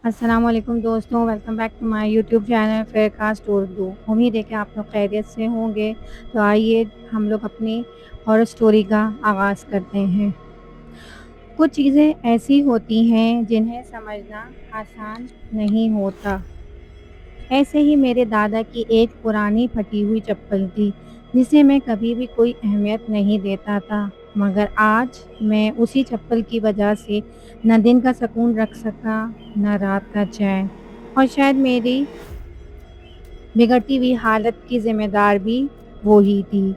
السلام علیکم دوستوں، welcome back to my YouTube channel fair cast Urdu. امید ہے کہ آپ لوگ خیریت سے ہوں گے۔ تو آئیے ہم لوگ اپنی ہارر سٹوری کا آغاز کرتے ہیں۔ کچھ چیزیں ایسی ہوتی ہیں جنہیں سمجھنا آسان نہیں ہوتا۔ ایسے ہی میرے دادا کی ایک پرانی پھٹی ہوئی چپل تھی جسے میں کبھی بھی کوئی اہمیت نہیں دیتا تھا، مگر آج میں اسی چپل کی وجہ سے نہ دن کا سکون رکھ سکا نہ رات کا چین، اور شاید میری بگڑتی ہوئی حالت کی ذمہ دار بھی وہی تھی۔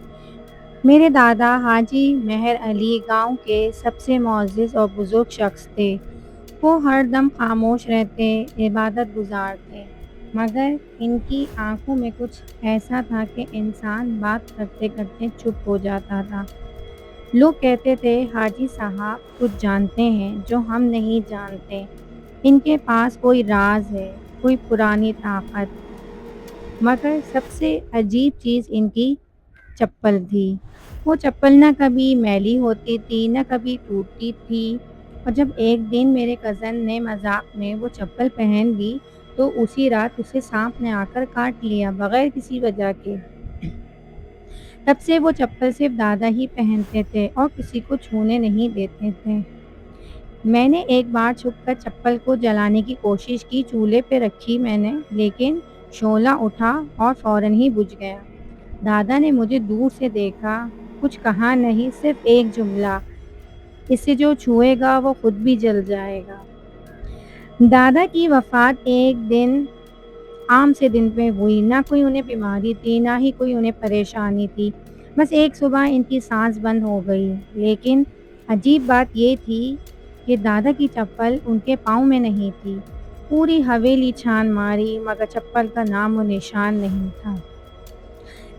میرے دادا حاجی مہر علی گاؤں کے سب سے معزز اور بزرگ شخص تھے۔ وہ ہر دم خاموش رہتے، عبادت گزار تھے، مگر ان کی آنکھوں میں کچھ ایسا تھا کہ انسان بات کرتے کرتے چپ ہو جاتا تھا۔ لوگ کہتے تھے حاجی صاحب کچھ جانتے ہیں جو ہم نہیں جانتے، ان کے پاس کوئی راز ہے، کوئی پرانی طاقت۔ مگر سب سے عجیب چیز ان کی چپل تھی۔ وہ چپل نہ کبھی میلی ہوتی تھی نہ کبھی ٹوٹتی تھی، اور جب ایک دن میرے کزن نے مذاق میں وہ چپل پہن لی تو اسی رات اسے سانپ نے آ کر کاٹ لیا بغیر کسی وجہ کے۔ تب سے وہ چپل صرف دادا ہی پہنتے تھے اور کسی کو چھونے نہیں دیتے تھے۔ میں نے ایک بار چھپ کر چپل کو جلانے کی کوشش کی، چولہے پہ رکھی میں نے، لیکن شعلہ اٹھا اور فوراً ہی بجھ گیا۔ دادا نے مجھے دور سے دیکھا، کچھ کہا نہیں، صرف ایک جملہ، اسے جو چھوئے گا وہ خود بھی جل جائے گا۔ دادا کی وفات ایک دن عام سے دن پہ ہوئی، نہ کوئی انہیں بیماری تھی نہ ہی کوئی انہیں پریشانی تھی، بس ایک صبح ان کی سانس بند ہو گئی۔ لیکن عجیب بات یہ تھی کہ دادا کی چپل ان کے پاؤں میں نہیں تھی۔ پوری حویلی چھان ماری مگر چپل کا نام و نشان نہیں تھا۔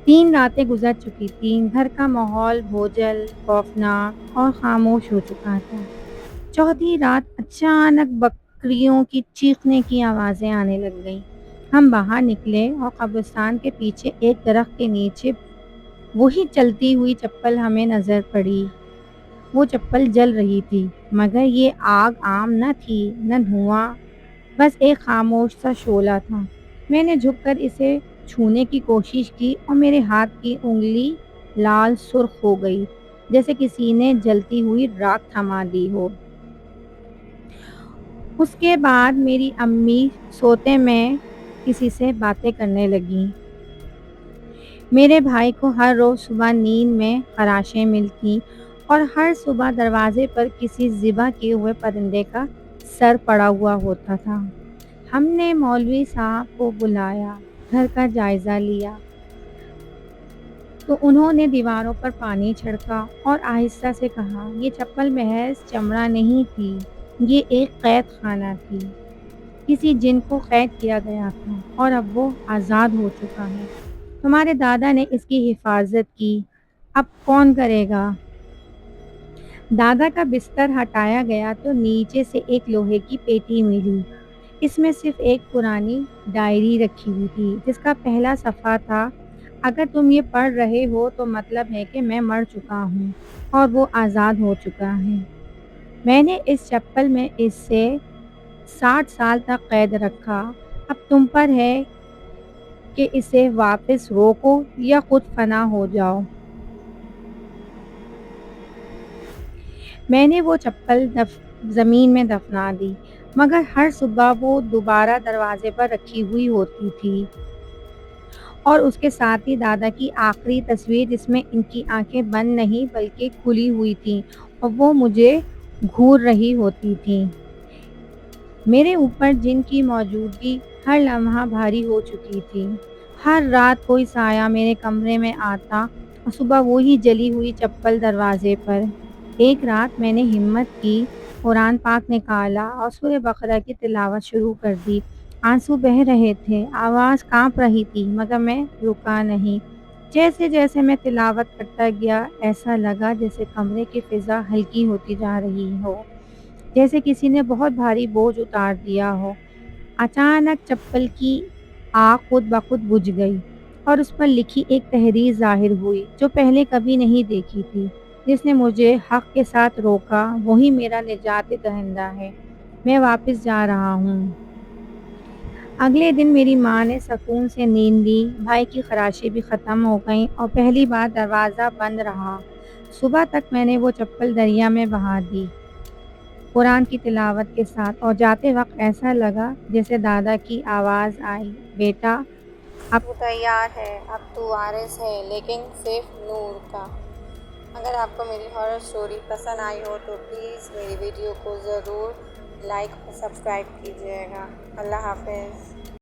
3 راتیں گزر چکی تھیں، گھر کا ماحول بوجھل، خوفناک اور خاموش ہو چکا تھا۔ چوتھی رات اچانک بکریوں کی چیخنے کی آوازیں آنے لگ گئیں۔ ہم باہر نکلے اور قبرستان کے پیچھے ایک درخت کے نیچے وہی چلتی ہوئی چپل ہمیں نظر پڑی۔ وہ چپل جل رہی تھی، مگر یہ آگ عام نہ تھی نہ دھواں، بس ایک خاموش سا شعلہ تھا۔ میں نے جھک کر اسے چھونے کی کوشش کی اور میرے ہاتھ کی انگلی لال سرخ ہو گئی، جیسے کسی نے جلتی ہوئی راکھ تھما دی ہو۔ اس کے بعد میری امی سوتے میں کسی سے باتیں کرنے لگیں۔ میرے بھائی کو ہر روز صبح نیند میں خراشیں ملتی اور ہر صبح دروازے پر کسی ذبح کیے ہوئے پرندے کا سر پڑا ہوا ہوتا تھا۔ ہم نے مولوی صاحب کو بلایا، گھر کا جائزہ لیا تو انہوں نے دیواروں پر پانی چھڑکا اور آہستہ سے کہا، یہ چپل محض چمڑا نہیں تھی، یہ ایک قید خانہ تھی، کسی جن کو قید کیا گیا تھا اور اب وہ آزاد ہو چکا ہے۔ تمہارے دادا نے اس کی حفاظت کی، اب کون کرے گا؟ دادا کا بستر ہٹایا گیا تو نیچے سے ایک لوہے کی پیٹی ملی۔ اس میں صرف ایک پرانی ڈائری رکھی ہوئی تھی جس کا پہلا صفحہ تھا، اگر تم یہ پڑھ رہے ہو تو مطلب ہے کہ میں مر چکا ہوں اور وہ آزاد ہو چکا ہے۔ میں نے اس چپل میں اس سے 60 سال تک قید رکھا، اب تم پر ہے کہ اسے واپس روکو یا خود فنا ہو جاؤ۔ میں نے وہ چپل زمین میں دفنا دی، مگر ہر صبح وہ دوبارہ دروازے پر رکھی ہوئی ہوتی تھی، اور اس کے ساتھ ہی دادا کی آخری تصویر جس میں ان کی آنکھیں بند نہیں بلکہ کھلی ہوئی تھیں اور وہ مجھے گھور رہی ہوتی تھیں۔ میرے اوپر جن کی موجودگی ہر لمحہ بھاری ہو چکی تھی۔ ہر رات کوئی سایہ میرے کمرے میں آتا اور صبح وہی جلی ہوئی چپل دروازے پر۔ ایک رات میں نے ہمت کی، قرآن پاک نکالا اور سورہ بقرہ کی تلاوت شروع کر دی۔ آنسو بہہ رہے تھے، آواز کانپ رہی تھی، مگر میں رکا نہیں۔ جیسے جیسے میں تلاوت کرتا گیا ایسا لگا جیسے کمرے کی فضا ہلکی ہوتی جا رہی ہو، جیسے کسی نے بہت بھاری بوجھ اتار دیا ہو۔ اچانک چپل کی آگ خود بخود بجھ گئی اور اس پر لکھی ایک تحریر ظاہر ہوئی جو پہلے کبھی نہیں دیکھی تھی، جس نے مجھے حق کے ساتھ روکا، وہی میرا نجات دہندہ ہے، میں واپس جا رہا ہوں۔ اگلے دن میری ماں نے سکون سے نیند لی، بھائی کی خراشیں بھی ختم ہو گئیں اور پہلی بار دروازہ بند رہا۔ صبح تک میں نے وہ چپل دریا میں بہا دی، قرآن کی تلاوت کے ساتھ، اور جاتے وقت ایسا لگا جیسے دادا کی آواز آئی، بیٹا اب تو تیار ہے، اب تو وارث ہے، لیکن صرف نور کا۔ اگر آپ کو میری ہارر سٹوری پسند آئی ہو تو پلیز میری ویڈیو کو ضرور لائک اور سبسکرائب کیجیے گا۔ اللہ حافظ۔